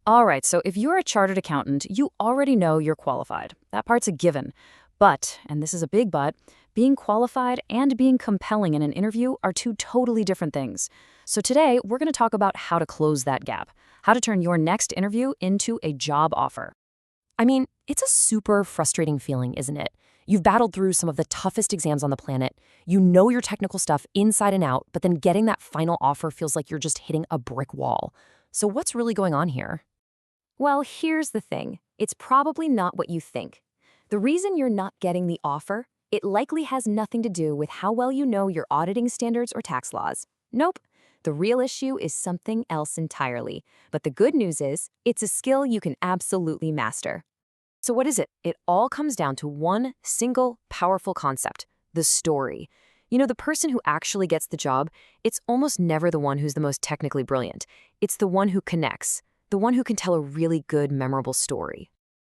All right, so if you're a chartered accountant, you already know you're qualified. That part's a given. But, and this is a big but, being qualified and being compelling in an interview are two totally different things. So today, we're going to talk about how to close that gap, how to turn your next interview into a job offer. I mean, it's a super frustrating feeling, isn't it? You've battled through some of the toughest exams on the planet. You know your technical stuff inside and out, but then getting that final offer feels like you're just hitting a brick wall. So what's really going on here? Well, here's the thing. It's probably not what you think. The reason you're not getting the offer, it likely has nothing to do with how well you know your auditing standards or tax laws. Nope. The real issue is something else entirely. But the good news is, it's a skill you can absolutely master. So what is it? It all comes down to one single, powerful concept: the story. You know, the person who actually gets the job, it's almost never the one who's the most technically brilliant. It's the one who connects, the one who can tell a really good, memorable story.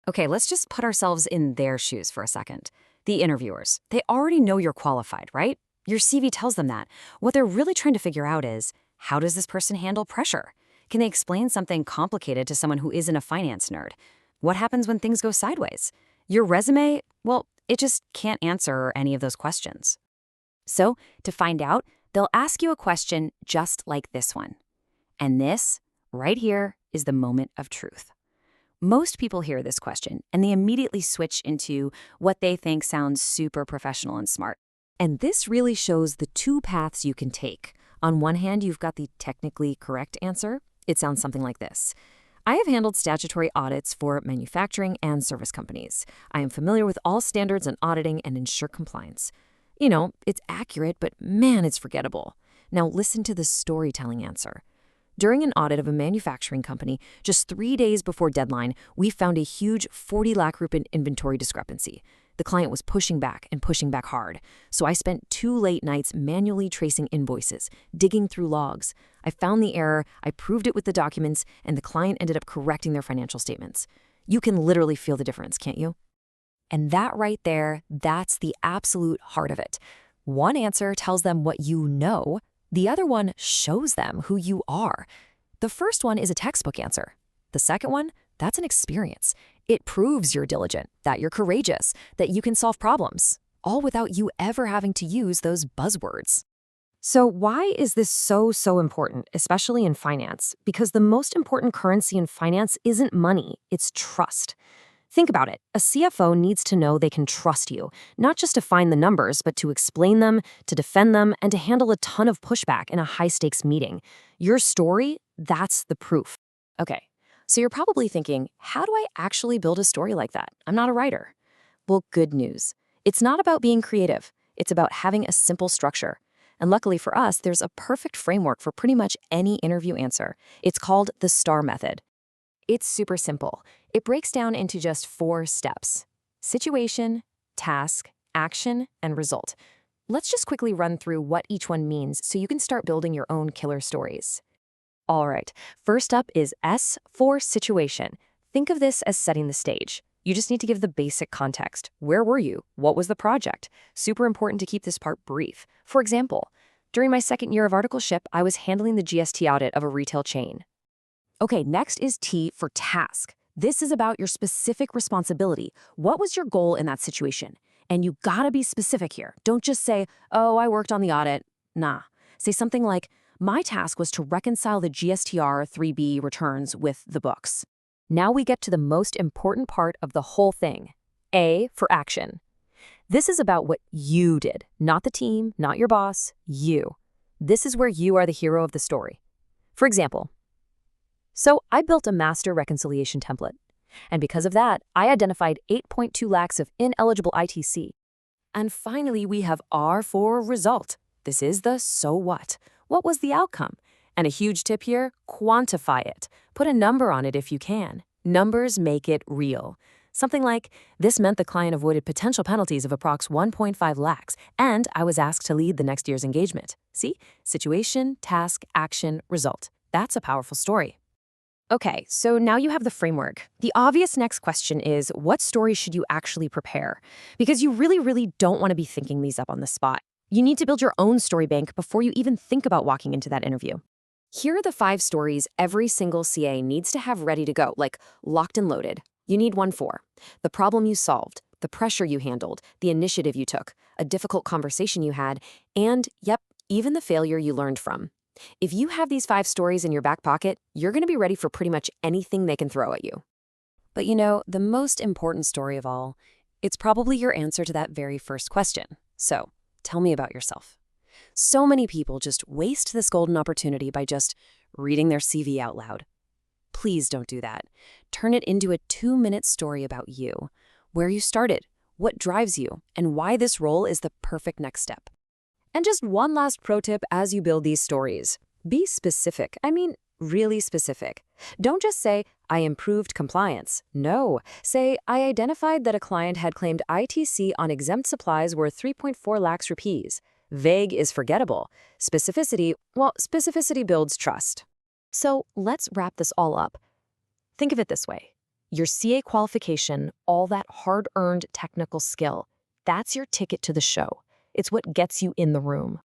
Okay, let's just put ourselves in their shoes for a second. The interviewers, they already know you're qualified, right? Your CV tells them that. What they're really trying to figure out is, how does this person handle pressure? Can they explain something complicated to someone who isn't a finance nerd? What happens when things go sideways? Your resume, well, it just can't answer any of those questions. So, to find out, they'll ask you a question just like this one. And this, right here, is the moment of truth. Most people hear this question, and they immediately switch into what they think sounds super professional and smart. And this really shows the two paths you can take. On one hand, you've got the technically correct answer. It sounds something like this. I have handled statutory audits for manufacturing and service companies. I am familiar with all standards in auditing and ensure compliance. You know, it's accurate, but man, it's forgettable. Now listen to the storytelling answer. During an audit of a manufacturing company, just 3 days before deadline, we found a huge 40 lakh rupee inventory discrepancy. The client was pushing back and pushing back hard. So I spent 2 late nights manually tracing invoices, digging through logs. I found the error, I proved it with the documents, and the client ended up correcting their financial statements. You can literally feel the difference, can't you? And that right there, that's the absolute heart of it. One answer tells them what you know. The other one shows them who you are. The first one is a textbook answer. The second one, that's an experience. It proves you're diligent, that you're courageous, that you can solve problems, all without you ever having to use those buzzwords. So why is this so important, especially in finance? Because the most important currency in finance isn't money, it's trust. Think about it. A CFO needs to know they can trust you, not just to find the numbers, but to explain them, to defend them, and to handle a ton of pushback in a high-stakes meeting. Your story, that's the proof. Okay, so you're probably thinking, how do I actually build a story like that? I'm not a writer. Well, good news. It's not about being creative. It's about having a simple structure. And luckily for us, there's a perfect framework for pretty much any interview answer. It's called the STAR method. It's super simple. It breaks down into just 4 steps: situation, task, action, and result. Let's just quickly run through what each one means so you can start building your own killer stories. All right, first up is S for situation. Think of this as setting the stage. You just need to give the basic context. Where were you? What was the project? Super important to keep this part brief. For example, during my second year of articleship, I was handling the GST audit of a retail chain. Okay, next is T for task. This is about your specific responsibility. What was your goal in that situation? And you gotta be specific here. Don't just say, oh, I worked on the audit. Nah. Say something like, my task was to reconcile the GSTR 3B returns with the books. Now we get to the most important part of the whole thing. A for action. This is about what you did, not the team, not your boss, you. This is where you are the hero of the story. For example, so I built a master reconciliation template. And because of that, I identified 8.2 lakhs of ineligible ITC. And finally, we have R for result. This is the so what. What was the outcome? And a huge tip here, quantify it. Put a number on it if you can. Numbers make it real. Something like, this meant the client avoided potential penalties of approx 1.5 lakhs, and I was asked to lead the next year's engagement. See? Situation, task, action, result. That's a powerful story. Okay, so now you have the framework. The obvious next question is, what story should you actually prepare? Because you really don't want to be thinking these up on the spot. You need to build your own story bank before you even think about walking into that interview. Here are the 5 stories every single CA needs to have ready to go, like locked and loaded. You need one for the problem you solved, the pressure you handled, the initiative you took, a difficult conversation you had, and, yep, even the failure you learned from. If you have these 5 stories in your back pocket, you're going to be ready for pretty much anything they can throw at you. But the most important story of all, it's probably your answer to that very first question. So, tell me about yourself. So many people just waste this golden opportunity by just reading their CV out loud. Please don't do that. Turn it into a 2-minute story about you, where you started, what drives you, and why this role is the perfect next step. And just one last pro tip as you build these stories. Be specific. I mean, really specific. Don't just say, I improved compliance. No. Say, I identified that a client had claimed ITC on exempt supplies worth 3.4 lakhs rupees. Vague is forgettable. Specificity builds trust. So let's wrap this all up. Think of it this way. Your CA qualification, all that hard-earned technical skill, that's your ticket to the show. It's what gets you in the room.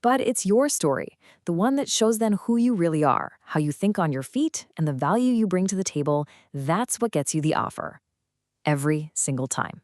But it's your story, the one that shows then who you really are, how you think on your feet, and the value you bring to the table. That's what gets you the offer. Every single time.